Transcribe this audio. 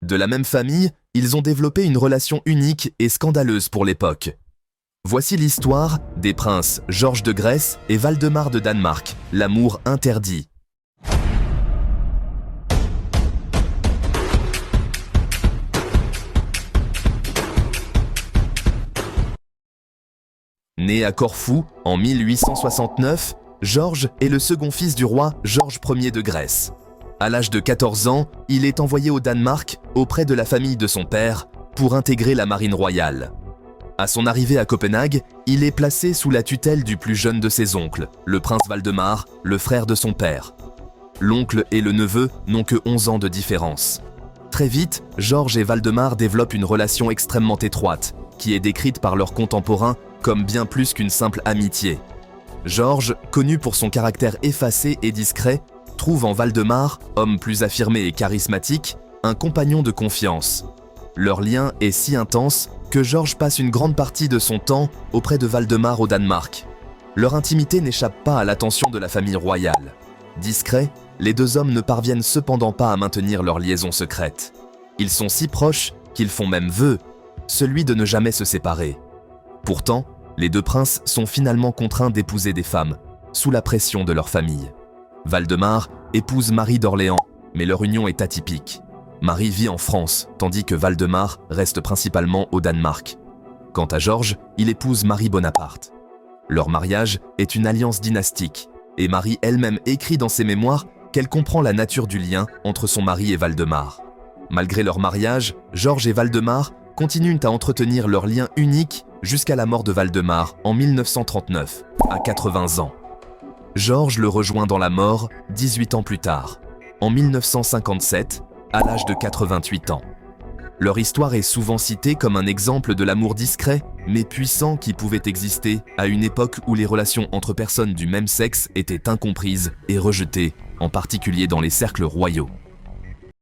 De la même famille, ils ont développé une relation unique et scandaleuse pour l'époque. Voici l'histoire des princes Georges de Grèce et Valdemar de Danemark, l'amour interdit. Né à Corfou en 1869, Georges est le second fils du roi Georges Ier de Grèce. À l'âge de 14 ans, il est envoyé au Danemark auprès de la famille de son père pour intégrer la marine royale. À son arrivée à Copenhague, il est placé sous la tutelle du plus jeune de ses oncles, le prince Valdemar, le frère de son père. L'oncle et le neveu n'ont que 11 ans de différence. Très vite, Georges et Valdemar développent une relation extrêmement étroite, qui est décrite par leurs contemporains comme bien plus qu'une simple amitié. Georges, connu pour son caractère effacé et discret, trouve en Valdemar, homme plus affirmé et charismatique, un compagnon de confiance. Leur lien est si intense que Georges passe une grande partie de son temps auprès de Valdemar au Danemark. Leur intimité n'échappe pas à l'attention de la famille royale. Discrets, les deux hommes ne parviennent cependant pas à maintenir leur liaison secrète. Ils sont si proches qu'ils font même vœu, celui de ne jamais se séparer. Pourtant, les deux princes sont finalement contraints d'épouser des femmes, sous la pression de leur famille. Valdemar épouse Marie d'Orléans, mais leur union est atypique. Marie vit en France, tandis que Valdemar reste principalement au Danemark. Quant à Georges, il épouse Marie Bonaparte. Leur mariage est une alliance dynastique, et Marie elle-même écrit dans ses mémoires qu'elle comprend la nature du lien entre son mari et Valdemar. Malgré leur mariage, Georges et Valdemar continuent à entretenir leur lien unique jusqu'à la mort de Valdemar en 1939, à 80 ans. Georges le rejoint dans la mort 18 ans plus tard, en 1957, à l'âge de 88 ans. Leur histoire est souvent citée comme un exemple de l'amour discret, mais puissant qui pouvait exister à une époque où les relations entre personnes du même sexe étaient incomprises et rejetées, en particulier dans les cercles royaux.